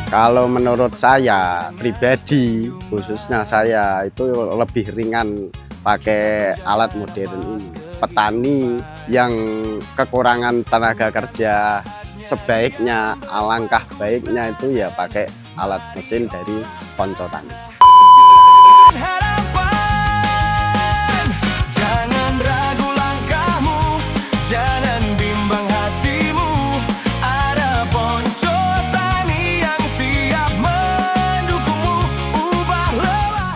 Kalau menurut saya pribadi, khususnya saya itu lebih ringan pakai alat modern ini. Petani yang kekurangan tenaga kerja, sebaiknya alangkah baiknya itu ya pakai alat mesin dari Ponco Tani.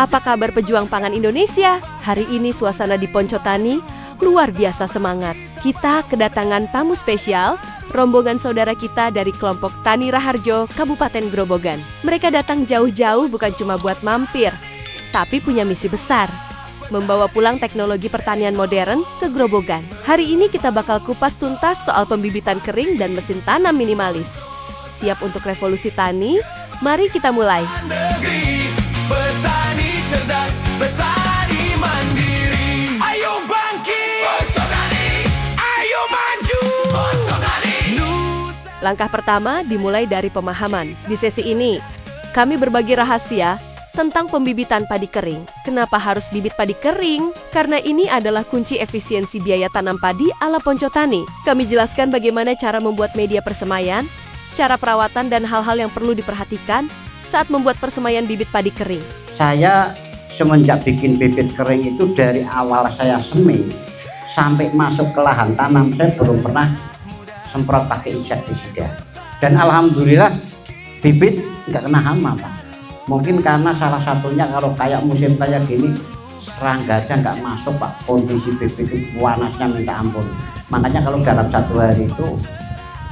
Apa kabar pejuang pangan Indonesia? Hari ini suasana di Ponco Tani luar biasa semangat. Kita kedatangan tamu spesial, rombongan saudara kita dari kelompok Tani Raharjo, Kabupaten Grobogan. Mereka datang jauh-jauh bukan cuma buat mampir, tapi punya misi besar, membawa pulang teknologi pertanian modern ke Grobogan. Hari ini kita bakal kupas tuntas soal pembibitan kering dan mesin tanam minimalis. Siap untuk revolusi tani? Mari kita mulai. Petani cerdas, petani mandiri. Ayo bangkit, Ponco Tani. Ayo maju, Ponco Tani. Langkah pertama dimulai dari pemahaman. Di sesi ini, kami berbagi rahasia tentang pembibitan padi kering. Kenapa harus bibit padi kering? Karena ini adalah kunci efisiensi biaya tanam padi ala Ponco Tani. Kami jelaskan bagaimana cara membuat media persemaian, cara perawatan dan hal-hal yang perlu diperhatikan saat membuat persemaian bibit padi kering. Saya semenjak bikin bibit kering itu dari awal saya semai sampai masuk ke lahan tanam, saya belum pernah semprot pakai insektisida. Dan alhamdulillah bibit nggak kena hama, Pak. Mungkin karena salah satunya kalau kayak musim kayak gini serangga aja nggak masuk, Pak. Kondisi bibit itu panasnya minta ampun. Makanya kalau dalam satu hari itu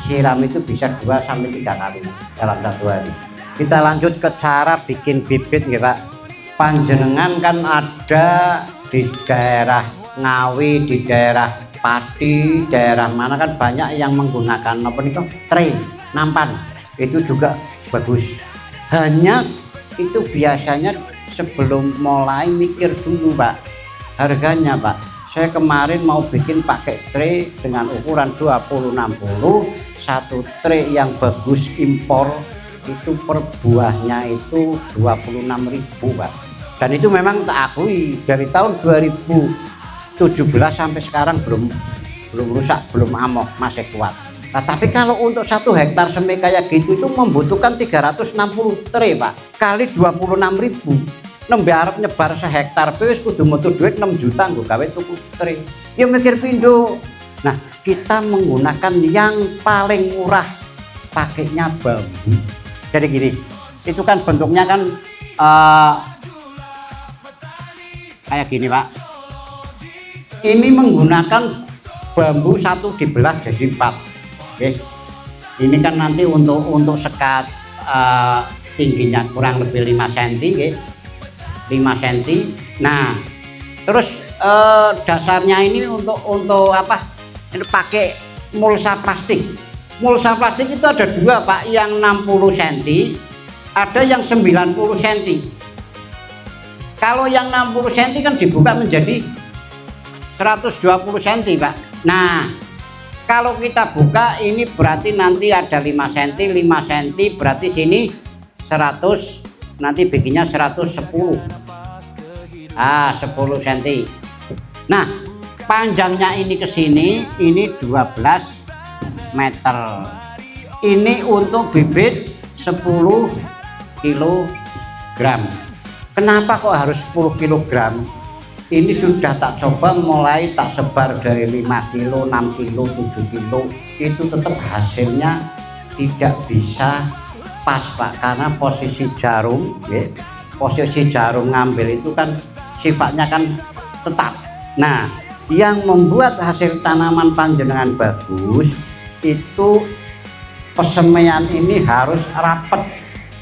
siram itu bisa 2-3 kali dalam satu hari. Kita lanjut ke cara bikin bibit ya Pak. Panjenengan kan ada di daerah Ngawi, di daerah Pati, daerah mana kan banyak yang menggunakan apa itu tray, nampan. Itu juga bagus. Hanya itu biasanya sebelum mulai mikir dulu Pak harganya Pak. Saya kemarin mau bikin pakai tray dengan ukuran 20-60, satu tray yang bagus impor itu per buahnya itu 26.000 Pak. Dan itu memang tak akui dari tahun 2017 sampai sekarang belum rusak, belum amok, masih kuat. Nah, tapi kalau untuk 1 hektar semai kayak gitu itu membutuhkan 360 tray Pak kali 26.000. Nembe arep nyebar sehektar wis kudu metu duit 6 juta nggo gawe tuku tray. Ya mikir pindho. Nah, kita menggunakan yang paling murah, pakainya bambu. Jadi gini, itu kan bentuknya kan kayak gini Pak. Ini menggunakan bambu 1 dibelah jadi 4. Yes. Ini kan nanti untuk sekat tingginya kurang lebih 5 cm, okay? 5 cm. Nah, terus dasarnya ini untuk apa? Ini pakai mulsa plastik. Mulsa plastik itu ada 2 Pak, yang 60 cm, ada yang 90 cm. Kalau yang 60 cm kan dibuka menjadi 120 cm Pak. Nah, kalau kita buka ini berarti nanti ada 5 cm, 5 cm berarti sini 100, nanti bikinnya 110. 10 cm. Nah, panjangnya ini ke sini, ini 12 meter. Ini untuk bibit 10 kg. Kenapa kok harus 10 kg? Ini sudah tak coba mulai tak sebar dari 5 kilo, 6 kilo, 7 kilo. Itu tetap hasilnya tidak bisa pas Pak, karena posisi jarum ya, posisi jarum ngambil itu kan sifatnya kan tetap. Nah, yang membuat hasil tanaman panjenengan bagus itu persemaian ini harus rapat,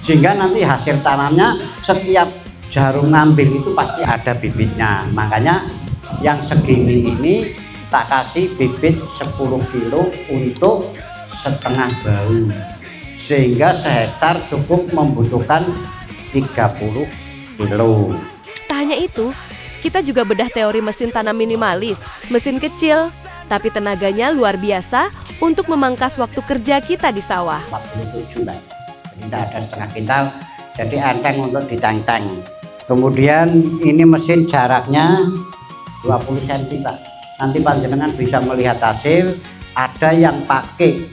sehingga nanti hasil tanamnya setiap jarum ngambil itu pasti ada bibitnya. Makanya yang segini ini tak kasih bibit 10 kilo untuk setengah bau, sehingga sehektar cukup membutuhkan 30 kilo. Tak hanya itu, kita juga bedah teori mesin tanam minimalis. Mesin kecil, tapi tenaganya luar biasa untuk memangkas waktu kerja kita di sawah. 47 Mbak. tidak ada setengah kintal, jadi enteng untuk diteng-teng. Kemudian ini mesin jaraknya 20 cm Pak. Nanti panjenengan bisa melihat hasil. Ada yang pakai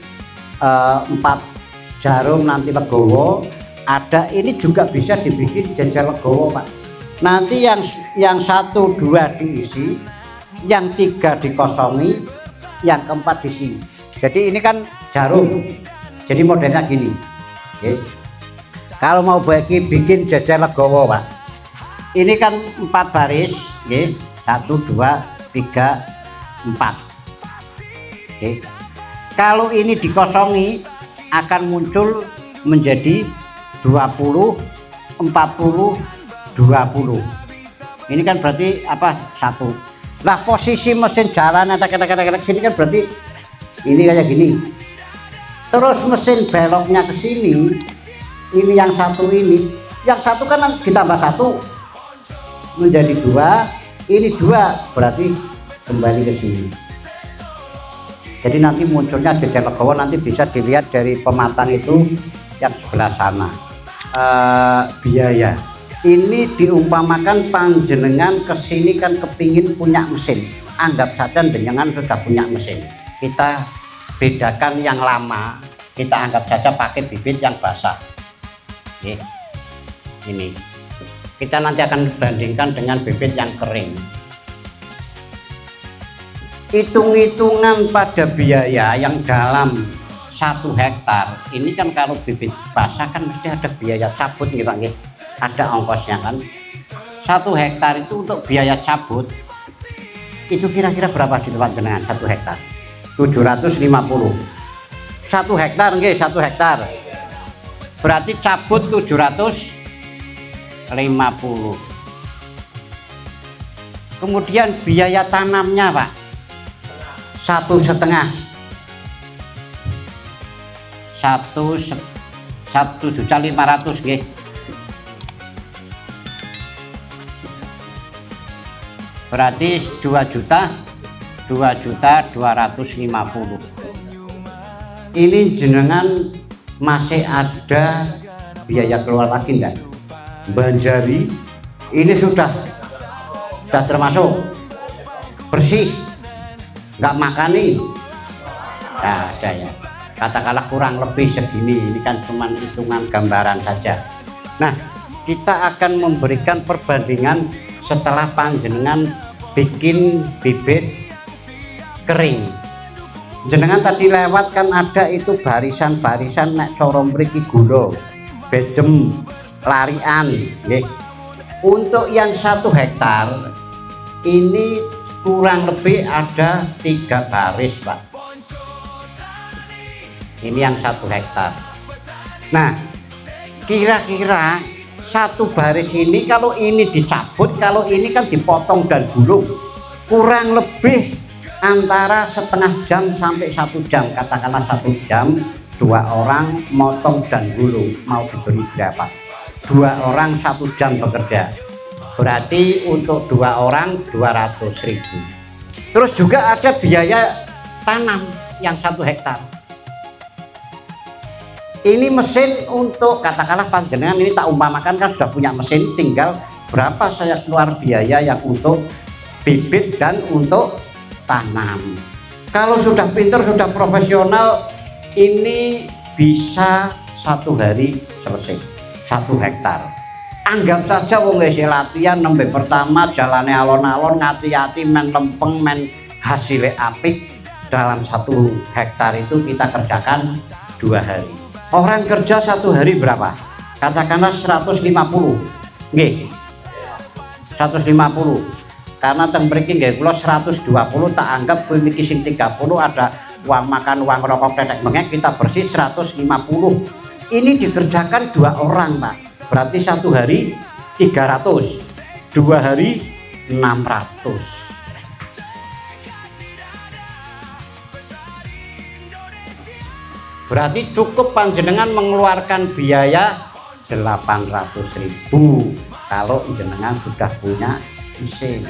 4 jarum nanti legowo, ada ini juga bisa dibikin jejer legowo Pak. Nanti yang 1, 2 diisi, yang 3 dikosongi, yang keempat diisi. Jadi ini kan jarum, jadi modelnya gini. Oke. Kalau mau bikin jejer legowo Pak, ini kan 4 baris, oke. 1, 2, 3, 4. Oke. Kalau ini dikosongi akan muncul menjadi 20, 40, 20. Ini kan berarti apa? 1. Nah, posisi mesin jalan kata-kata sini kan berarti ini kayak gini. Terus mesin beloknya ke sini. Ini yang 1 ini. Yang 1 kan ditambah 1 menjadi 2. Ini 2 berarti kembali ke sini. Jadi nanti munculnya jejer legowo, nanti bisa dilihat dari pematang itu yang sebelah sana. Biaya ini diumpamakan panjenengan kesini kan kepingin punya mesin, anggap saja jenengan sudah punya mesin, kita bedakan yang lama, kita anggap saja pakai bibit yang basah. Oke. Ini kita nanti akan bandingkan dengan bibit yang kering. Hitung-hitungan pada biaya yang dalam 1 hektar ini kan, kalau bibit basah kan mesti ada biaya cabut gitu Pak, ada ongkosnya kan. 1 hektar itu untuk biaya cabut itu kira-kira berapa di tempat jenengan? 1 hektar 750. 1 hektar nggih, 1 hektar berarti cabut 750. Kemudian biaya tanamnya Pak 1,5, 1.500.000 nggih. Berarti 2.250.000. Ini jenengan masih ada biaya keluar lagi enggak? Banjari ini sudah termasuk bersih, nggak makani, nah, ada ya. Katakanlah kurang lebih segini, ini kan cuma hitungan gambaran saja. Nah, kita akan memberikan perbandingan setelah panjenengan bikin bibit kering. Jenengan tadi lewat kan ada itu barisan-barisan nek cara mriki gula, bejem, larian nggih. Untuk yang 1 hektar ini kurang lebih ada 3 baris Pak. Ini yang 1 hektar. Nah, kira-kira 1 baris ini kalau ini dicabut, kalau ini kan dipotong dan gulung, kurang lebih antara setengah jam sampai 1 jam. Katakanlah 1 jam 2 orang motong dan gulung, mau diberi berapa? 2 orang 1 jam bekerja, berarti untuk 2 orang 200.000. Terus juga ada biaya tanam yang 1 hektar. Ini mesin untuk, katakanlah panjenengan ini tak umpamakan kan sudah punya mesin, tinggal berapa saya keluar biaya yang untuk bibit dan untuk tanam. Kalau sudah pinter, sudah profesional, ini bisa 1 hari selesai 1 hektar. Anggap saja wong ngisi latihan nembe pertama jalane alon-alon, ngati-ati men lempeng men hasilnya apik. Dalam 1 hektar itu kita kerjakan 2 hari. Orang kerja 1 hari berapa? Katakanlah 150 nggih, 150. Karena teng mriki nggih kula 120, tak anggap mriki sing 30 ada uang makan, uang rokok, tetek mengek, kita bersih 150. Ini dikerjakan 2 orang Pak, berarti 1 hari 300, 2 hari 600. Berarti cukup panjenengan mengeluarkan biaya 800.000 kalau jenengan sudah punya mesin.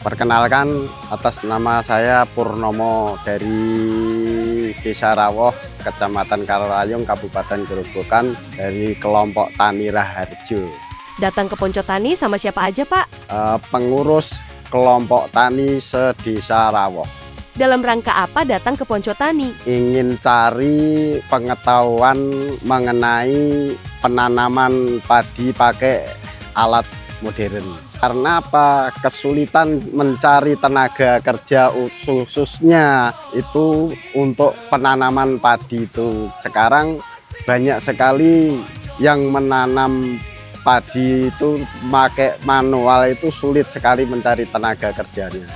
Perkenalkan, atas nama saya Purnomo dari Desa Rawoh, Kecamatan Karayung, Kabupaten Grobogan, dari kelompok Tani Raharjo. Datang ke Poncotani sama siapa aja, Pak? Pengurus kelompok tani se-Desa Rawoh. Dalam rangka apa datang ke Poncotani? Ingin cari pengetahuan mengenai penanaman padi pakai alat modern. Karena apa? Kesulitan mencari tenaga kerja khususnya itu untuk penanaman padi itu. Sekarang banyak sekali yang menanam padi itu pakai manual, itu sulit sekali mencari tenaga kerjanya.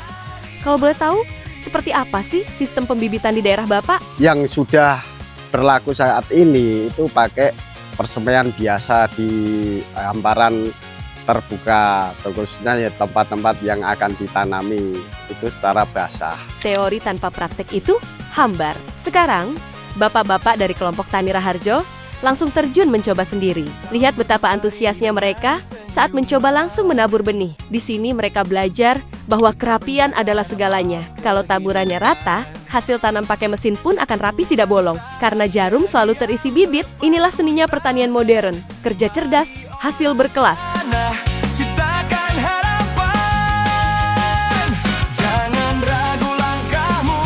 Kalau boleh tahu, seperti apa sih sistem pembibitan di daerah Bapak? Yang sudah berlaku saat ini itu pakai persemaian biasa di hamparan terbuka, khususnya ya tempat-tempat yang akan ditanami itu secara basah. Teori tanpa praktek itu hambar. Sekarang, bapak-bapak dari kelompok Tani Raharjo langsung terjun mencoba sendiri. Lihat betapa antusiasnya mereka saat mencoba langsung menabur benih. Di sini mereka belajar bahwa kerapian adalah segalanya. Kalau taburannya rata, hasil tanam pakai mesin pun akan rapi tidak bolong. Karena jarum selalu terisi bibit, inilah seninya pertanian modern. Kerja cerdas, hasil berkelas. Ciptakan harapan, jangan ragu langkahmu,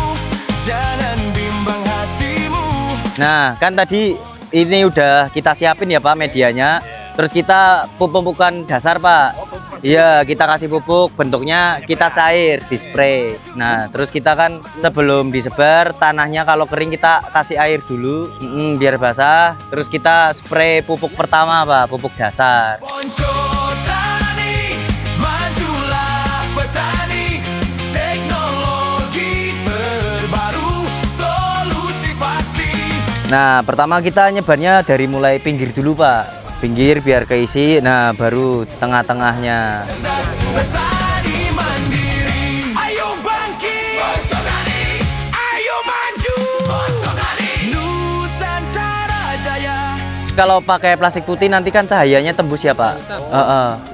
jangan bimbang hatimu. Nah, kan tadi ini udah kita siapin ya Pak medianya. Terus kita pupukan dasar Pak. Iya, kita kasih pupuk, bentuknya kita cair, di spray. Nah, terus kita kan sebelum disebar, tanahnya kalau kering kita kasih air dulu, biar basah. Terus kita spray pupuk pertama Pak, pupuk dasar. Poncotani, majulah petani, teknologi terbaru, solusi pasti. Nah, pertama kita nyebarnya dari mulai pinggir dulu Pak. Pinggir biar keisi, nah baru tengah-tengahnya. Cerdas, petani mandiri, ayo bangkit, Poncotani, ayo maju, Poncotani, Nusantara Jaya. Kalau pakai plastik putih nanti kan cahayanya tembus ya Pak.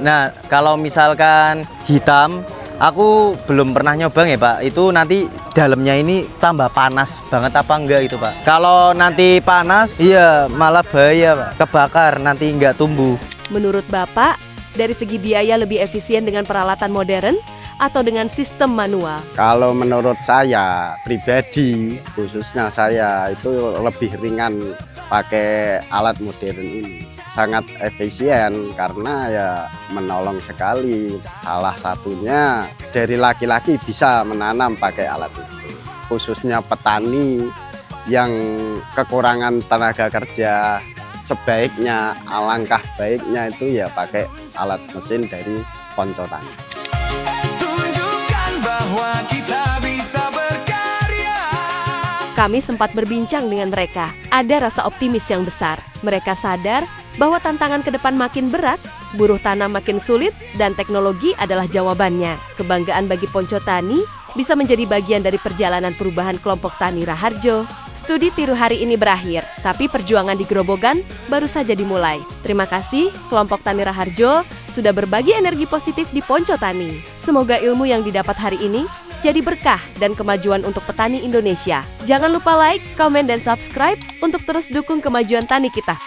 Nah, kalau misalkan hitam, aku belum pernah nyoba ya Pak. Itu nanti dalamnya ini tambah panas banget apa enggak itu Pak? Kalau nanti panas, iya malah bahaya Pak. Kebakar nanti nggak tumbuh. Menurut Bapak, dari segi biaya lebih efisien dengan peralatan modern atau dengan sistem manual? Kalau menurut saya pribadi, khususnya saya itu lebih ringan pakai alat modern ini. Sangat efisien karena ya menolong sekali. Salah satunya dari laki-laki bisa menanam pakai alat itu. Khususnya petani yang kekurangan tenaga kerja, sebaiknya, alangkah baiknya itu ya pakai alat mesin dari Poncotani. Tunjukkan bahwa kita bisa berkarya. Kami sempat berbincang dengan mereka. Ada rasa optimis yang besar. Mereka sadar bahwa tantangan ke depan makin berat, buruh tanam makin sulit, dan teknologi adalah jawabannya. Kebanggaan bagi Poncotani bisa menjadi bagian dari perjalanan perubahan kelompok Tani Raharjo. Studi tiru hari ini berakhir, tapi perjuangan di Grobogan baru saja dimulai. Terima kasih kelompok Tani Raharjo sudah berbagi energi positif di Poncotani. Semoga ilmu yang didapat hari ini jadi berkah dan kemajuan untuk petani Indonesia. Jangan lupa like, komen, dan subscribe untuk terus dukung kemajuan tani kita.